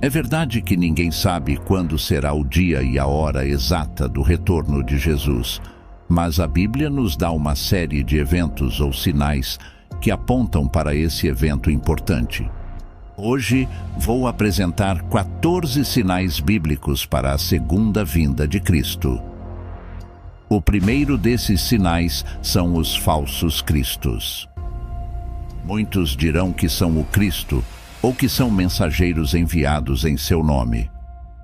É verdade que ninguém sabe quando será o dia e a hora exata do retorno de Jesus, mas a Bíblia nos dá uma série de eventos ou sinais que apontam para esse evento importante. Hoje vou apresentar 14 sinais bíblicos para a segunda vinda de Cristo. O primeiro desses sinais são os falsos cristos. Muitos dirão que são o Cristo ou que são mensageiros enviados em seu nome.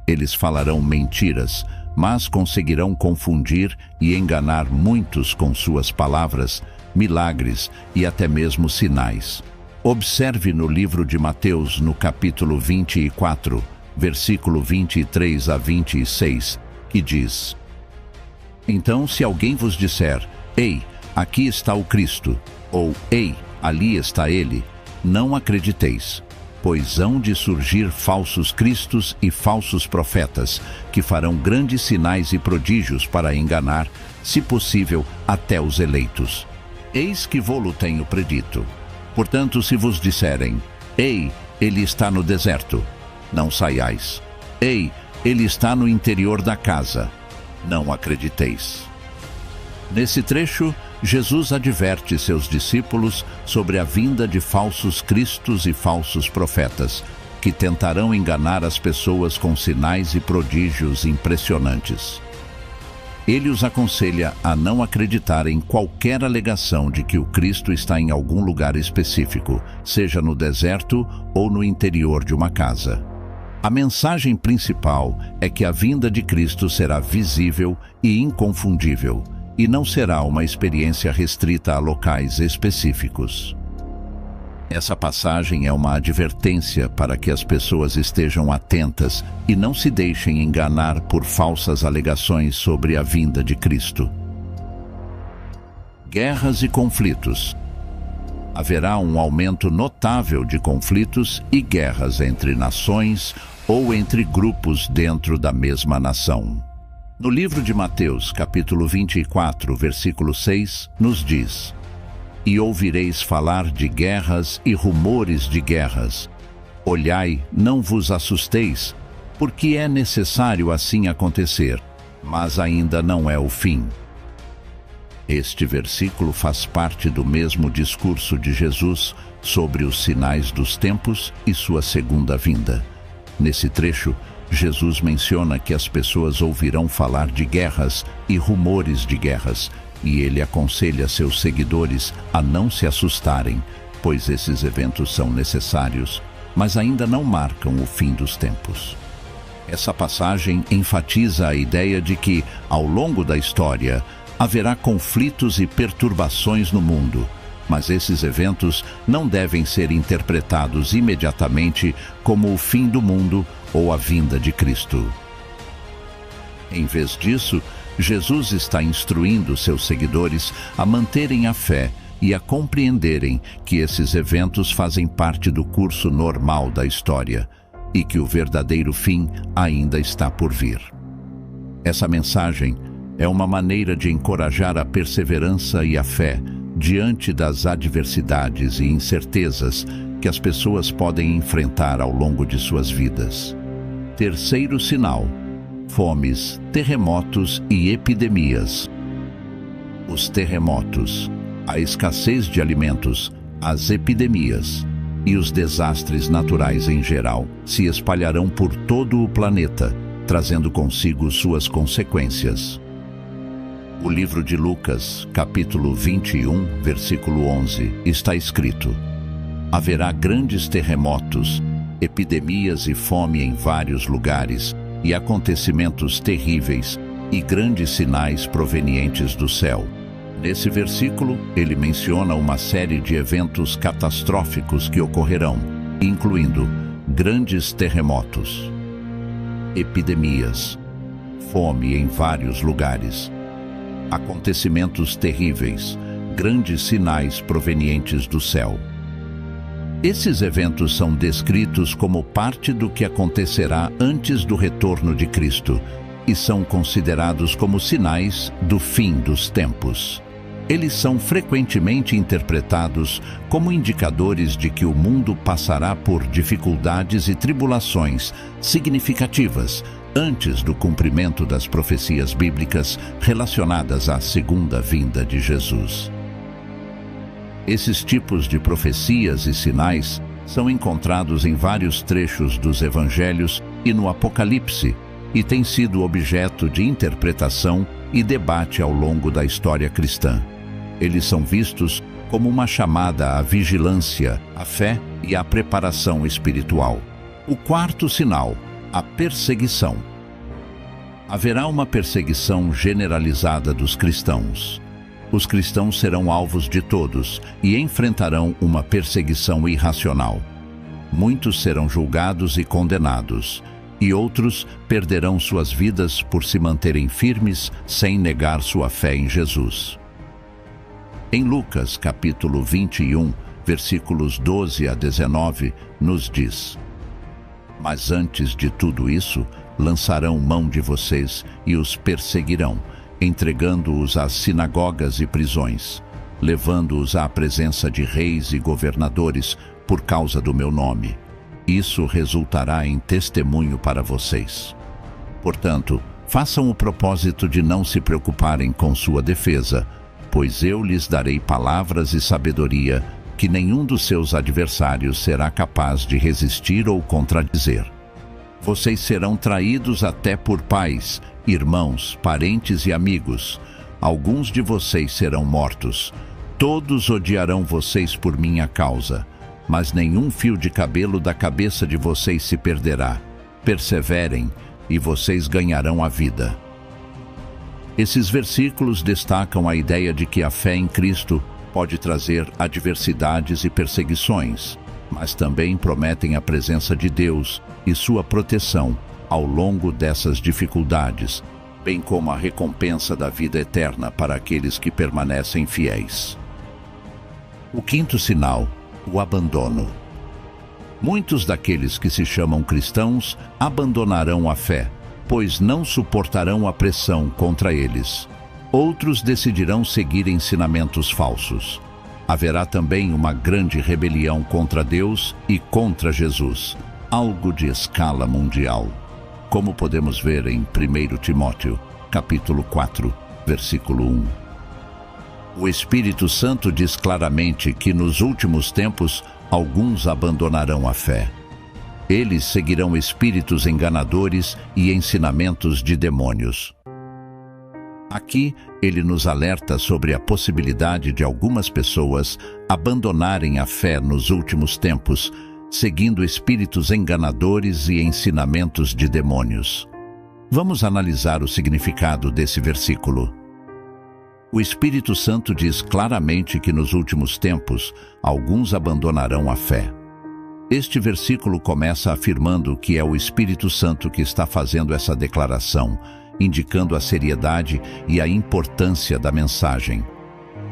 Eles falarão mentiras, mas conseguirão confundir e enganar muitos com suas palavras, milagres e até mesmo sinais. Observe no livro de Mateus, no capítulo 24, versículo 23 a 26, que diz: Então, se alguém vos disser, ei, aqui está o Cristo, ou ei, ali está ele, não acrediteis, pois hão de surgir falsos cristos e falsos profetas, que farão grandes sinais e prodígios para enganar, se possível, até os eleitos. Eis que vô-lo tenho predito. Portanto, se vos disserem, ei, ele está no deserto, não saiais. Ei, ele está no interior da casa, não acrediteis. Nesse trecho, Jesus adverte seus discípulos sobre a vinda de falsos cristos e falsos profetas, que tentarão enganar as pessoas com sinais e prodígios impressionantes. Ele os aconselha a não acreditar em qualquer alegação de que o Cristo está em algum lugar específico, seja no deserto ou no interior de uma casa. A mensagem principal é que a vinda de Cristo será visível e inconfundível, e não será uma experiência restrita a locais específicos. Essa passagem é uma advertência para que as pessoas estejam atentas e não se deixem enganar por falsas alegações sobre a vinda de Cristo. Guerras e conflitos. Haverá um aumento notável de conflitos e guerras entre nações ou entre grupos dentro da mesma nação. No livro de Mateus, capítulo 24, versículo 6, nos diz: E ouvireis falar de guerras e rumores de guerras. Olhai, não vos assusteis, porque é necessário assim acontecer, mas ainda não é o fim. Este versículo faz parte do mesmo discurso de Jesus sobre os sinais dos tempos e sua segunda vinda. Nesse trecho, Jesus menciona que as pessoas ouvirão falar de guerras e rumores de guerras, e ele aconselha seus seguidores a não se assustarem, pois esses eventos são necessários, mas ainda não marcam o fim dos tempos. Essa passagem enfatiza a ideia de que, ao longo da história, haverá conflitos e perturbações no mundo, mas esses eventos não devem ser interpretados imediatamente como o fim do mundo ou a vinda de Cristo. Em vez disso, Jesus está instruindo seus seguidores a manterem a fé e a compreenderem que esses eventos fazem parte do curso normal da história e que o verdadeiro fim ainda está por vir. Essa mensagem é uma maneira de encorajar a perseverança e a fé diante das adversidades e incertezas que as pessoas podem enfrentar ao longo de suas vidas. Terceiro sinal: fomes, terremotos e epidemias. Os terremotos, a escassez de alimentos, as epidemias e os desastres naturais em geral se espalharão por todo o planeta, trazendo consigo suas consequências. O livro de Lucas, capítulo 21, versículo 11, está escrito: Haverá grandes terremotos, epidemias e fome em vários lugares, e acontecimentos terríveis, e grandes sinais provenientes do céu. Nesse versículo, ele menciona uma série de eventos catastróficos que ocorrerão, incluindo grandes terremotos, epidemias, fome em vários lugares, acontecimentos terríveis, grandes sinais provenientes do céu. Esses eventos são descritos como parte do que acontecerá antes do retorno de Cristo e são considerados como sinais do fim dos tempos. Eles são frequentemente interpretados como indicadores de que o mundo passará por dificuldades e tribulações significativas antes do cumprimento das profecias bíblicas relacionadas à segunda vinda de Jesus. Esses tipos de profecias e sinais são encontrados em vários trechos dos Evangelhos e no Apocalipse, e têm sido objeto de interpretação e debate ao longo da história cristã. Eles são vistos como uma chamada à vigilância, à fé e à preparação espiritual. O quarto sinal, a perseguição. Haverá uma perseguição generalizada dos cristãos. Os cristãos serão alvos de todos e enfrentarão uma perseguição irracional. Muitos serão julgados e condenados, e outros perderão suas vidas por se manterem firmes sem negar sua fé em Jesus. Em Lucas, capítulo 21, versículos 12 a 19, nos diz: Mas antes de tudo isso, lançarão mão de vocês e os perseguirão, entregando-os às sinagogas e prisões, levando-os à presença de reis e governadores por causa do meu nome. Isso resultará em testemunho para vocês. Portanto, façam o propósito de não se preocuparem com sua defesa, pois eu lhes darei palavras e sabedoria que nenhum dos seus adversários será capaz de resistir ou contradizer. Vocês serão traídos até por pais, irmãos, parentes e amigos. Alguns de vocês serão mortos. Todos odiarão vocês por minha causa, mas nenhum fio de cabelo da cabeça de vocês se perderá. Perseverem, e vocês ganharão a vida. Esses versículos destacam a ideia de que a fé em Cristo pode trazer adversidades e perseguições, mas também prometem a presença de Deus e sua proteção ao longo dessas dificuldades, bem como a recompensa da vida eterna para aqueles que permanecem fiéis. O quinto sinal, o abandono. Muitos daqueles que se chamam cristãos abandonarão a fé, pois não suportarão a pressão contra eles. Outros decidirão seguir ensinamentos falsos. Haverá também uma grande rebelião contra Deus e contra Jesus, algo de escala mundial, como podemos ver em 1 Timóteo, capítulo 4, versículo 1. O Espírito Santo diz claramente que nos últimos tempos alguns abandonarão a fé. Eles seguirão espíritos enganadores e ensinamentos de demônios. Aqui, ele nos alerta sobre a possibilidade de algumas pessoas abandonarem a fé nos últimos tempos, seguindo espíritos enganadores e ensinamentos de demônios. Vamos analisar o significado desse versículo. O Espírito Santo diz claramente que nos últimos tempos, alguns abandonarão a fé. Este versículo começa afirmando que é o Espírito Santo que está fazendo essa declaração, indicando a seriedade e a importância da mensagem.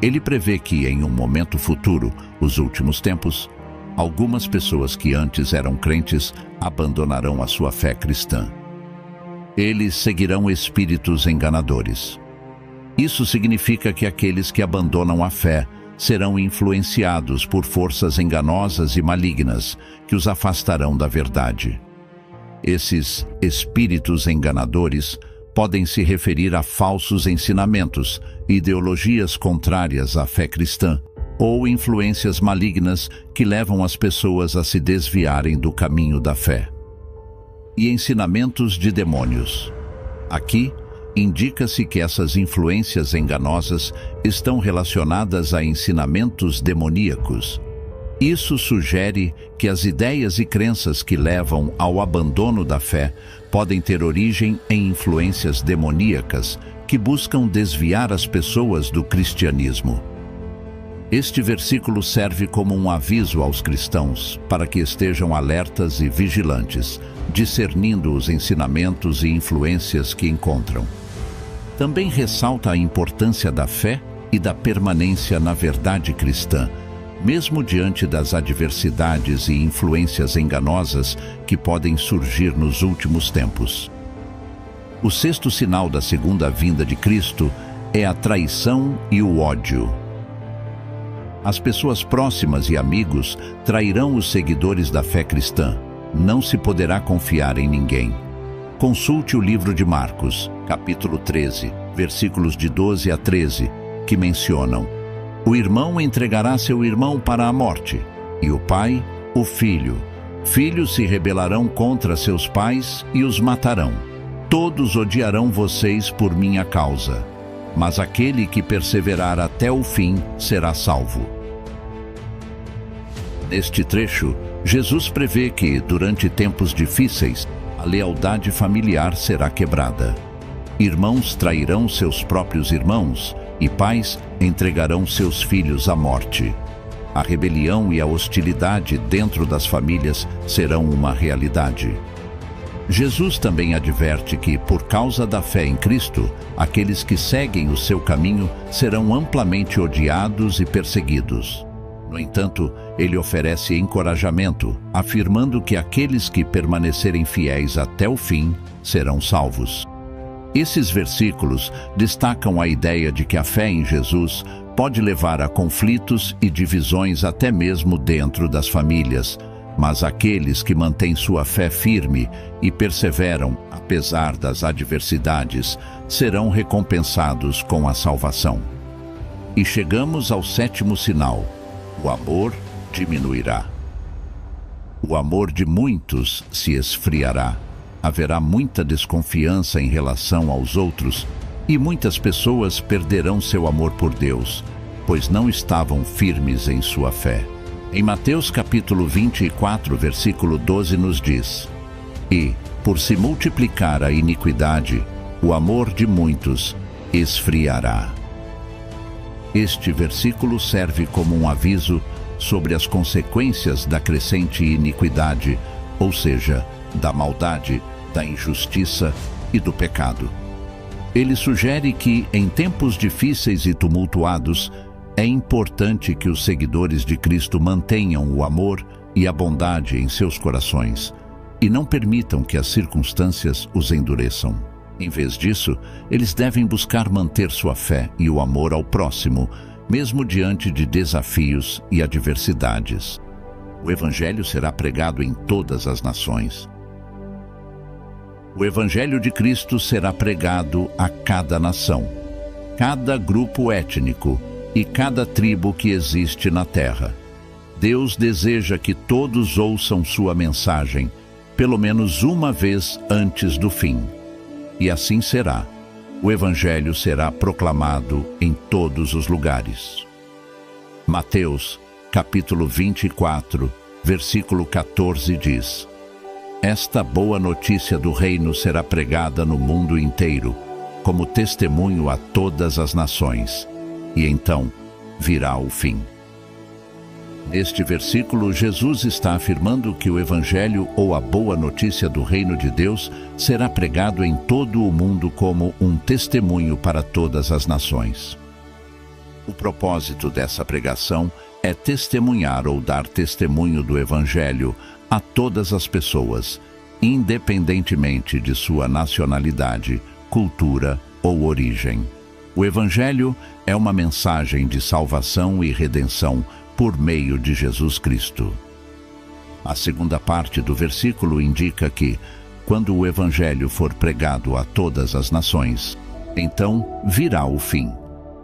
Ele prevê que, em um momento futuro, os últimos tempos, algumas pessoas que antes eram crentes abandonarão a sua fé cristã. Eles seguirão espíritos enganadores. Isso significa que aqueles que abandonam a fé serão influenciados por forças enganosas e malignas que os afastarão da verdade. Esses espíritos enganadores podem se referir a falsos ensinamentos, ideologias contrárias à fé cristã ou influências malignas que levam as pessoas a se desviarem do caminho da fé. E ensinamentos de demônios. Aqui, indica-se que essas influências enganosas estão relacionadas a ensinamentos demoníacos. Isso sugere que as ideias e crenças que levam ao abandono da fé podem ter origem em influências demoníacas que buscam desviar as pessoas do cristianismo. Este versículo serve como um aviso aos cristãos para que estejam alertas e vigilantes, discernindo os ensinamentos e influências que encontram. Também ressalta a importância da fé e da permanência na verdade cristã, mesmo diante das adversidades e influências enganosas que podem surgir nos últimos tempos. O sexto sinal da segunda vinda de Cristo é a traição e o ódio. As pessoas próximas e amigos trairão os seguidores da fé cristã. Não se poderá confiar em ninguém. Consulte o livro de Marcos, capítulo 13, versículos de 12 a 13, que mencionam: o irmão entregará seu irmão para a morte, e o pai, o filho. Filhos se rebelarão contra seus pais e os matarão. Todos odiarão vocês por minha causa, mas aquele que perseverar até o fim será salvo. Neste trecho, Jesus prevê que, durante tempos difíceis, a lealdade familiar será quebrada. Irmãos trairão seus próprios irmãos e pais entregarão seus filhos à morte. A rebelião e a hostilidade dentro das famílias serão uma realidade. Jesus também adverte que, por causa da fé em Cristo, aqueles que seguem o seu caminho serão amplamente odiados e perseguidos. No entanto, ele oferece encorajamento, afirmando que aqueles que permanecerem fiéis até o fim serão salvos. Esses versículos destacam a ideia de que a fé em Jesus pode levar a conflitos e divisões até mesmo dentro das famílias, mas aqueles que mantêm sua fé firme e perseveram, apesar das adversidades, serão recompensados com a salvação. E chegamos ao sétimo sinal: o amor diminuirá. O amor de muitos se esfriará. Haverá muita desconfiança em relação aos outros e muitas pessoas perderão seu amor por Deus, pois não estavam firmes em sua fé. Em Mateus capítulo 24, versículo 12 nos diz: e, por se multiplicar a iniquidade, o amor de muitos esfriará. Este versículo serve como um aviso sobre as consequências da crescente iniquidade, ou seja, da maldade, da injustiça e do pecado. Ele sugere que, em tempos difíceis e tumultuados, é importante que os seguidores de Cristo mantenham o amor e a bondade em seus corações e não permitam que as circunstâncias os endureçam. Em vez disso, eles devem buscar manter sua fé e o amor ao próximo, mesmo diante de desafios e adversidades. O Evangelho será pregado em todas as nações. O Evangelho de Cristo será pregado a cada nação, cada grupo étnico e cada tribo que existe na terra. Deus deseja que todos ouçam sua mensagem, pelo menos uma vez antes do fim. E assim será. O Evangelho será proclamado em todos os lugares. Mateus, capítulo 24, versículo 14 diz: esta boa notícia do reino será pregada no mundo inteiro, como testemunho a todas as nações, e então virá o fim. Neste versículo, Jesus está afirmando que o Evangelho, ou a boa notícia do reino de Deus, será pregado em todo o mundo como um testemunho para todas as nações. O propósito dessa pregação é testemunhar ou dar testemunho do Evangelho a todas as pessoas, independentemente de sua nacionalidade, cultura ou origem. O Evangelho é uma mensagem de salvação e redenção por meio de Jesus Cristo. A segunda parte do versículo indica que, quando o Evangelho for pregado a todas as nações, então virá o fim.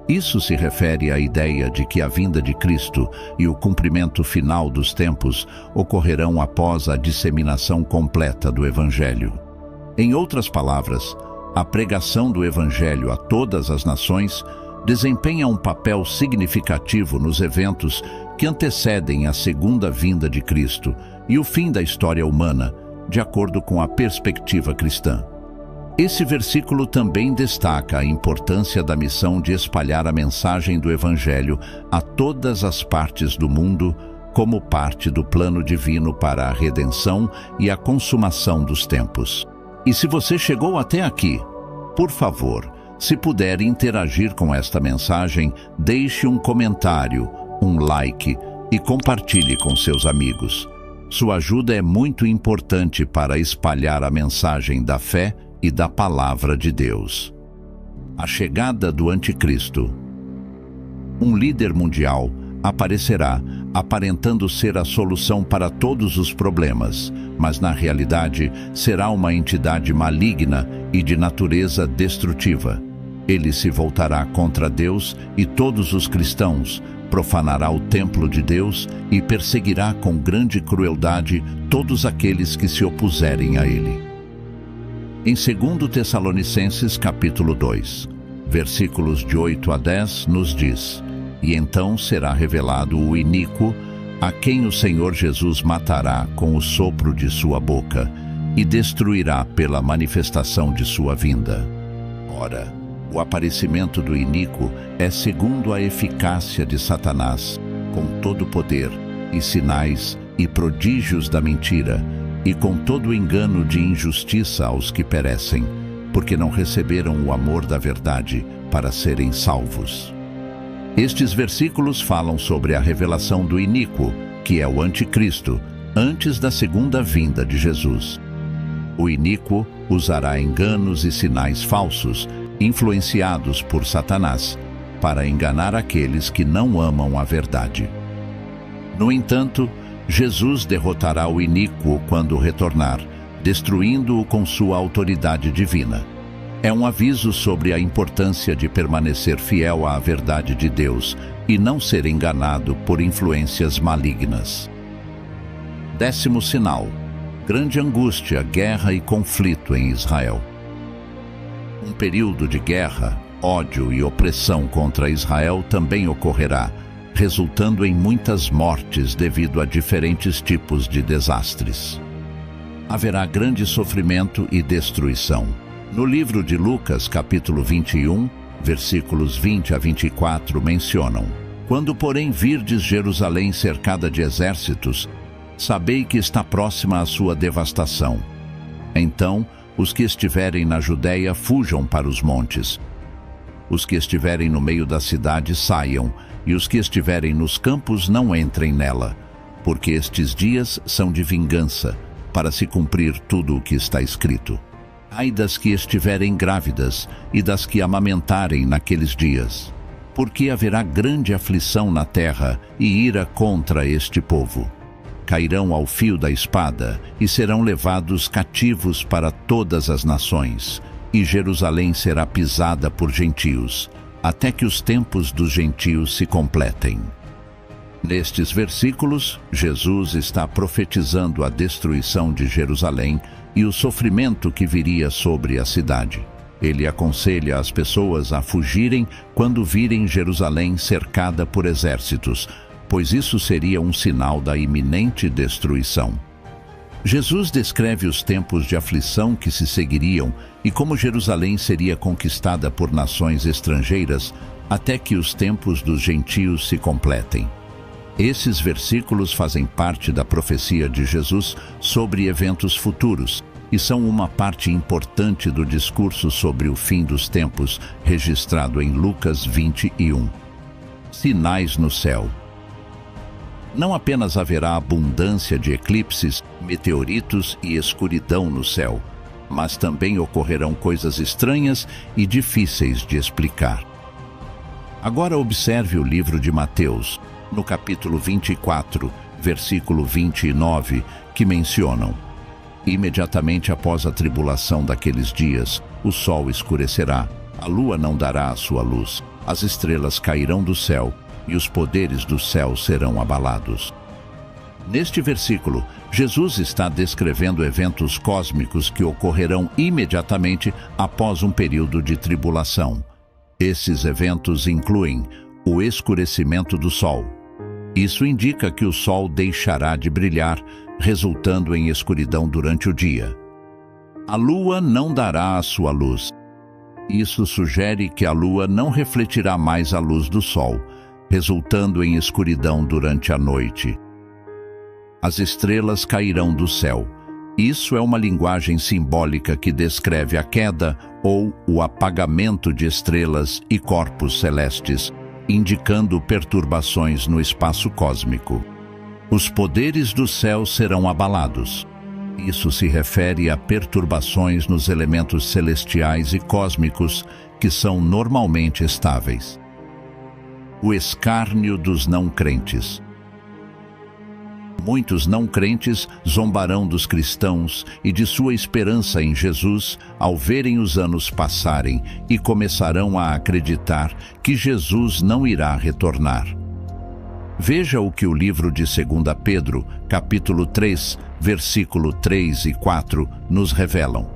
Isso se refere à ideia de que a vinda de Cristo e o cumprimento final dos tempos ocorrerão após a disseminação completa do Evangelho. Em outras palavras, a pregação do Evangelho a todas as nações desempenha um papel significativo nos eventos que antecedem a segunda vinda de Cristo e o fim da história humana, de acordo com a perspectiva cristã. Esse versículo também destaca a importância da missão de espalhar a mensagem do Evangelho a todas as partes do mundo, como parte do plano divino para a redenção e a consumação dos tempos. E se você chegou até aqui, por favor, se puder interagir com esta mensagem, deixe um comentário, um like e compartilhe com seus amigos. Sua ajuda é muito importante para espalhar a mensagem da fé e da Palavra de Deus. A chegada do Anticristo. Um líder mundial aparecerá, aparentando ser a solução para todos os problemas, mas na realidade será uma entidade maligna e de natureza destrutiva. Ele se voltará contra Deus e todos os cristãos, profanará o templo de Deus e perseguirá com grande crueldade todos aqueles que se opuserem a ele. Em 2 Tessalonicenses capítulo 2, versículos de 8 a 10, nos diz: E então será revelado o iníquo, a quem o Senhor Jesus matará com o sopro de sua boca, e destruirá pela manifestação de sua vinda. Ora, o aparecimento do iníquo é segundo a eficácia de Satanás, com todo o poder, e sinais e prodígios da mentira, e com todo o engano de injustiça aos que perecem, porque não receberam o amor da verdade para serem salvos. Estes versículos falam sobre a revelação do iníquo, que é o Anticristo, antes da segunda vinda de Jesus. O iníquo usará enganos e sinais falsos, influenciados por Satanás, para enganar aqueles que não amam a verdade. No entanto, Jesus derrotará o iníquo quando retornar, destruindo-o com sua autoridade divina. É um aviso sobre a importância de permanecer fiel à verdade de Deus e não ser enganado por influências malignas. 10º sinal: grande angústia, guerra e conflito em Israel. Um período de guerra, ódio e opressão contra Israel também ocorrerá, resultando em muitas mortes devido a diferentes tipos de desastres. Haverá grande sofrimento e destruição. No livro de Lucas, capítulo 21, versículos 20 a 24, mencionam: Quando, porém, virdes Jerusalém cercada de exércitos, sabei que está próxima a sua devastação. Então, os que estiverem na Judéia fujam para os montes. Os que estiverem no meio da cidade saiam, e os que estiverem nos campos não entrem nela, porque estes dias são de vingança, para se cumprir tudo o que está escrito. Ai das que estiverem grávidas e das que amamentarem naqueles dias, porque haverá grande aflição na terra e ira contra este povo. Cairão ao fio da espada e serão levados cativos para todas as nações, e Jerusalém será pisada por gentios, até que os tempos dos gentios se completem. Nestes versículos, Jesus está profetizando a destruição de Jerusalém e o sofrimento que viria sobre a cidade. Ele aconselha as pessoas a fugirem quando virem Jerusalém cercada por exércitos, pois isso seria um sinal da iminente destruição. Jesus descreve os tempos de aflição que se seguiriam e como Jerusalém seria conquistada por nações estrangeiras até que os tempos dos gentios se completem. Esses versículos fazem parte da profecia de Jesus sobre eventos futuros e são uma parte importante do discurso sobre o fim dos tempos, registrado em Lucas 21. Sinais no céu. Não apenas haverá abundância de eclipses, meteoritos e escuridão no céu, mas também ocorrerão coisas estranhas e difíceis de explicar. Agora observe o livro de Mateus, no capítulo 24, versículo 29, que mencionam: Imediatamente após a tribulação daqueles dias, o sol escurecerá, a lua não dará a sua luz, as estrelas cairão do céu, e os poderes do céu serão abalados. Neste versículo, Jesus está descrevendo eventos cósmicos que ocorrerão imediatamente após um período de tribulação. Esses eventos incluem o escurecimento do sol. Isso indica que o sol deixará de brilhar, resultando em escuridão durante o dia. A lua não dará a sua luz. Isso sugere que a lua não refletirá mais a luz do sol, resultando em escuridão durante a noite. As estrelas cairão do céu. Isso é uma linguagem simbólica que descreve a queda ou o apagamento de estrelas e corpos celestes, indicando perturbações no espaço cósmico. Os poderes do céu serão abalados. Isso se refere a perturbações nos elementos celestiais e cósmicos que são normalmente estáveis. O escárnio dos não-crentes. Muitos não-crentes zombarão dos cristãos e de sua esperança em Jesus ao verem os anos passarem e começarão a acreditar que Jesus não irá retornar. Veja o que o livro de 2 Pedro, capítulo 3, versículo 3 e 4, nos revelam.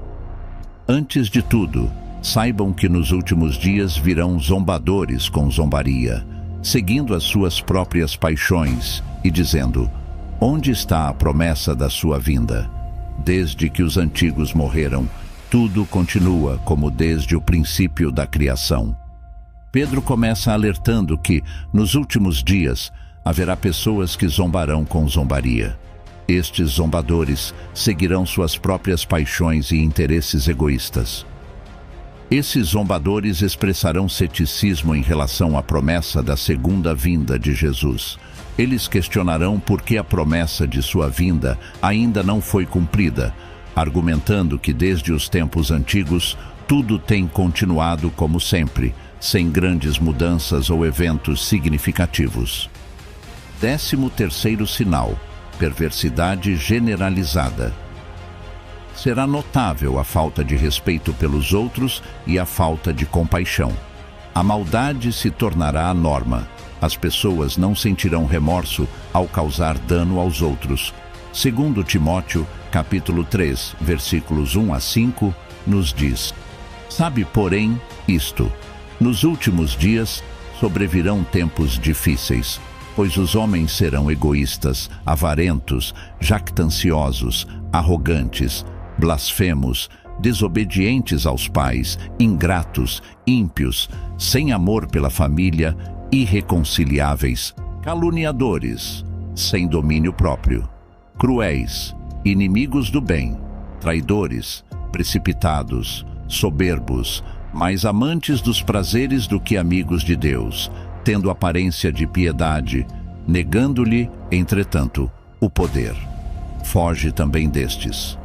Antes de tudo, saibam que nos últimos dias virão zombadores com zombaria, seguindo as suas próprias paixões e dizendo: onde está a promessa da sua vinda? Desde que os antigos morreram, tudo continua como desde o princípio da criação. Pedro começa alertando que, nos últimos dias, haverá pessoas que zombarão com zombaria. Estes zombadores seguirão suas próprias paixões e interesses egoístas. Esses zombadores expressarão ceticismo em relação à promessa da segunda vinda de Jesus. Eles questionarão por que a promessa de sua vinda ainda não foi cumprida, argumentando que desde os tempos antigos tudo tem continuado como sempre, sem grandes mudanças ou eventos significativos. 13º sinal: perversidade generalizada. Será notável a falta de respeito pelos outros e a falta de compaixão. A maldade se tornará a norma. As pessoas não sentirão remorso ao causar dano aos outros. Segundo Timóteo, capítulo 3, versículos 1 a 5, nos diz: sabe, porém, isto: nos últimos dias sobrevirão tempos difíceis, pois os homens serão egoístas, avarentos, jactanciosos, arrogantes, blasfemos, desobedientes aos pais, ingratos, ímpios, sem amor pela família, irreconciliáveis, caluniadores, sem domínio próprio, cruéis, inimigos do bem, traidores, precipitados, soberbos, mais amantes dos prazeres do que amigos de Deus, tendo aparência de piedade, negando-lhe, entretanto, o poder. Foge também destes.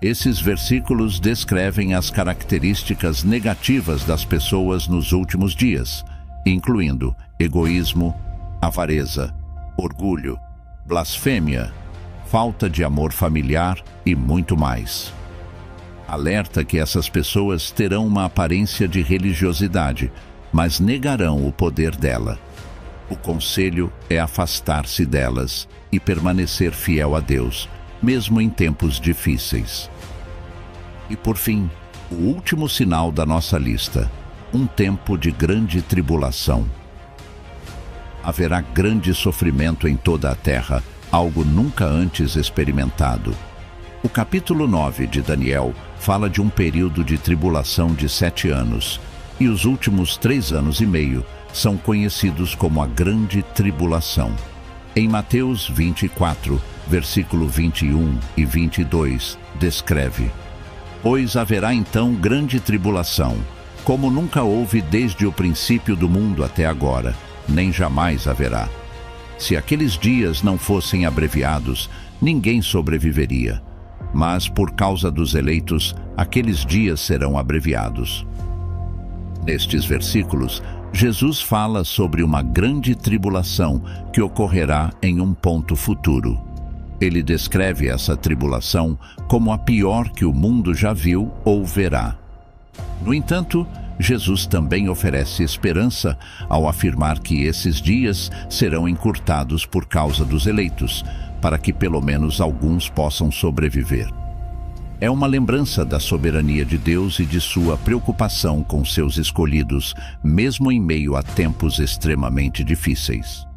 Esses versículos descrevem as características negativas das pessoas nos últimos dias, incluindo egoísmo, avareza, orgulho, blasfêmia, falta de amor familiar e muito mais. Alerta que essas pessoas terão uma aparência de religiosidade, mas negarão o poder dela. O conselho é afastar-se delas e permanecer fiel a Deus, mesmo em tempos difíceis. E por fim, o último sinal da nossa lista: um tempo de grande tribulação. Haverá grande sofrimento em toda a terra, algo nunca antes experimentado. O capítulo 9 de Daniel fala de um período de tribulação de 7 anos, e os últimos 3 anos e meio são conhecidos como a Grande Tribulação. Em Mateus 24, versículo 21 e 22, descreve: pois haverá então grande tribulação, como nunca houve desde o princípio do mundo até agora, nem jamais haverá. Se aqueles dias não fossem abreviados, ninguém sobreviveria. Mas por causa dos eleitos, aqueles dias serão abreviados. Nestes versículos, Jesus fala sobre uma grande tribulação que ocorrerá em um ponto futuro. Ele descreve essa tribulação como a pior que o mundo já viu ou verá. No entanto, Jesus também oferece esperança ao afirmar que esses dias serão encurtados por causa dos eleitos, para que pelo menos alguns possam sobreviver. É uma lembrança da soberania de Deus e de sua preocupação com seus escolhidos, mesmo em meio a tempos extremamente difíceis.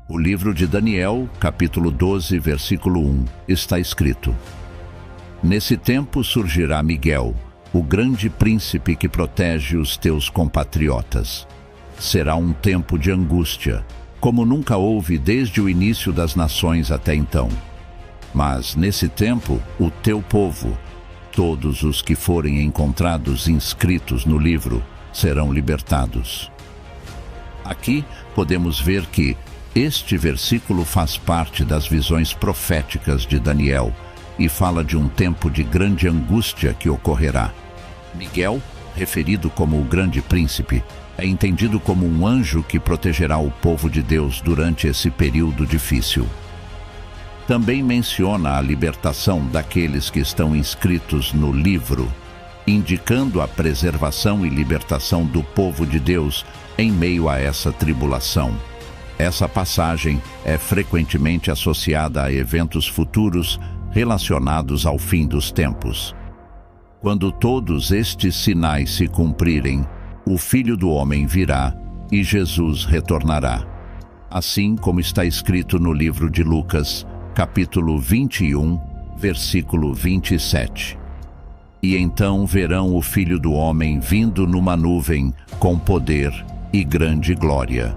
O livro de Daniel, capítulo 12, versículo 1, está escrito: nesse tempo surgirá Miguel, o grande príncipe que protege os teus compatriotas. Será um tempo de angústia, como nunca houve desde o início das nações até então. Mas, nesse tempo, o teu povo, todos os que forem encontrados inscritos no livro, serão libertados. Aqui podemos ver que este versículo faz parte das visões proféticas de Daniel, e fala de um tempo de grande angústia que ocorrerá. Miguel, referido como o grande príncipe, é entendido como um anjo que protegerá o povo de Deus durante esse período difícil. Também menciona a libertação daqueles que estão inscritos no livro, indicando a preservação e libertação do povo de Deus em meio a essa tribulação. Essa passagem é frequentemente associada a eventos futuros relacionados ao fim dos tempos. Quando todos estes sinais se cumprirem, o Filho do Homem virá e Jesus retornará. Assim como está escrito no livro de Lucas, capítulo 21, versículo 27. E então verão o Filho do Homem vindo numa nuvem com poder e grande glória.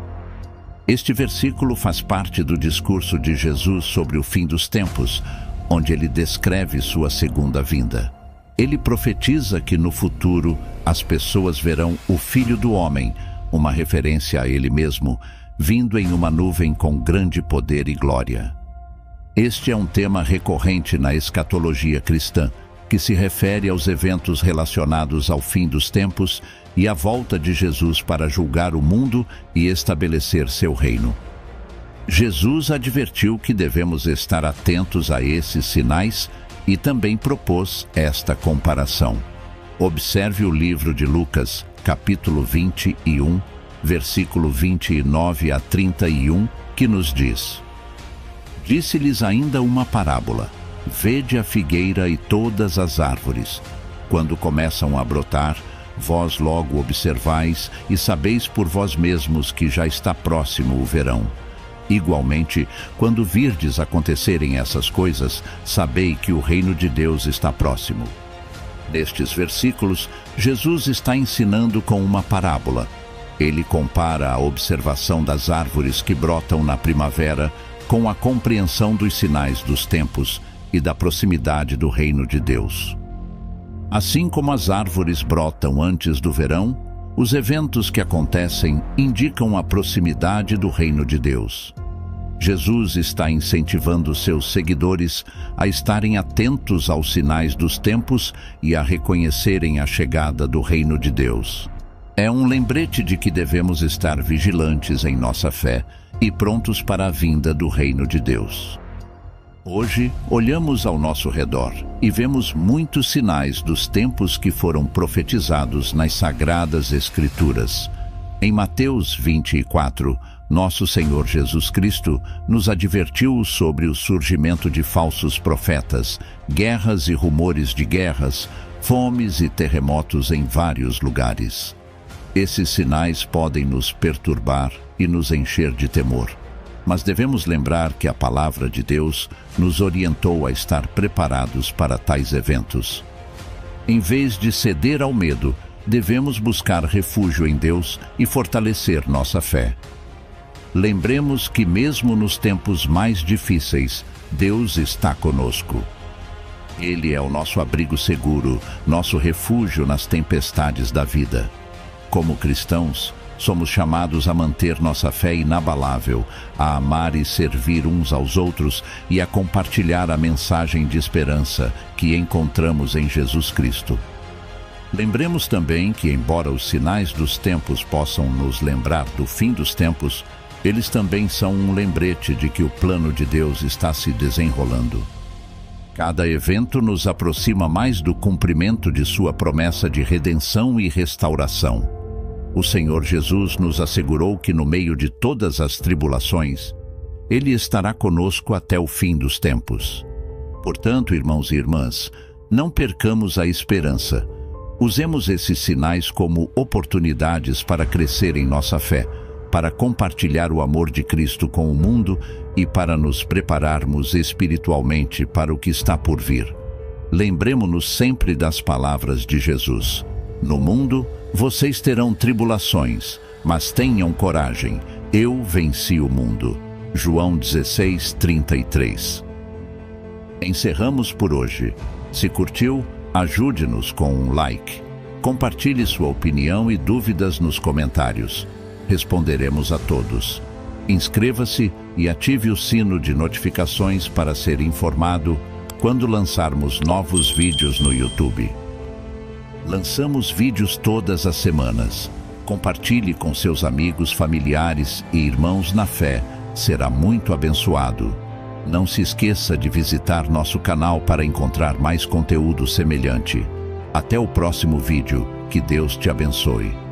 Este versículo faz parte do discurso de Jesus sobre o fim dos tempos, onde ele descreve sua segunda vinda. Ele profetiza que no futuro as pessoas verão o Filho do Homem, uma referência a ele mesmo, vindo em uma nuvem com grande poder e glória. Este é um tema recorrente na escatologia cristã, que se refere aos eventos relacionados ao fim dos tempos e à volta de Jesus para julgar o mundo e estabelecer seu reino. Jesus advertiu que devemos estar atentos a esses sinais e também propôs esta comparação. Observe o livro de Lucas, capítulo 21, versículo 29 a 31, que nos diz: Disse-lhes ainda uma parábola: Vede a figueira e todas as árvores. Quando começam a brotar, vós logo observais e sabeis por vós mesmos que já está próximo o verão. Igualmente, quando virdes acontecerem essas coisas, sabei que o reino de Deus está próximo. Nestes versículos, Jesus está ensinando com uma parábola. Ele compara a observação das árvores que brotam na primavera com a compreensão dos sinais dos tempos e da proximidade do reino de Deus. Assim como as árvores brotam antes do verão, os eventos que acontecem indicam a proximidade do reino de Deus. Jesus está incentivando seus seguidores a estarem atentos aos sinais dos tempos e a reconhecerem a chegada do reino de Deus. É um lembrete de que devemos estar vigilantes em nossa fé e prontos para a vinda do reino de Deus. Hoje, olhamos ao nosso redor e vemos muitos sinais dos tempos que foram profetizados nas Sagradas Escrituras. Em Mateus 24, nosso Senhor Jesus Cristo nos advertiu sobre o surgimento de falsos profetas, guerras e rumores de guerras, fomes e terremotos em vários lugares. Esses sinais podem nos perturbar e nos encher de temor. Mas devemos lembrar que a palavra de Deus nos orientou a estar preparados para tais eventos. Em vez de ceder ao medo, devemos buscar refúgio em Deus e fortalecer nossa fé. Lembremos que mesmo nos tempos mais difíceis, Deus está conosco. Ele é o nosso abrigo seguro, nosso refúgio nas tempestades da vida. Como cristãos, somos chamados a manter nossa fé inabalável, a amar e servir uns aos outros e a compartilhar a mensagem de esperança que encontramos em Jesus Cristo. Lembremos também que, embora os sinais dos tempos possam nos lembrar do fim dos tempos, eles também são um lembrete de que o plano de Deus está se desenrolando. Cada evento nos aproxima mais do cumprimento de sua promessa de redenção e restauração. O Senhor Jesus nos assegurou que no meio de todas as tribulações, Ele estará conosco até o fim dos tempos. Portanto, irmãos e irmãs, não percamos a esperança. Usemos esses sinais como oportunidades para crescer em nossa fé, para compartilhar o amor de Cristo com o mundo e para nos prepararmos espiritualmente para o que está por vir. Lembremo-nos sempre das palavras de Jesus: No mundo, vocês terão tribulações, mas tenham coragem, eu venci o mundo. João 16:33. Encerramos por hoje. Se curtiu, ajude-nos com um like. Compartilhe sua opinião e dúvidas nos comentários. Responderemos a todos. Inscreva-se e ative o sino de notificações para ser informado quando lançarmos novos vídeos no YouTube. Lançamos vídeos todas as semanas. Compartilhe com seus amigos, familiares e irmãos na fé. Será muito abençoado. Não se esqueça de visitar nosso canal para encontrar mais conteúdo semelhante. Até o próximo vídeo. Que Deus te abençoe.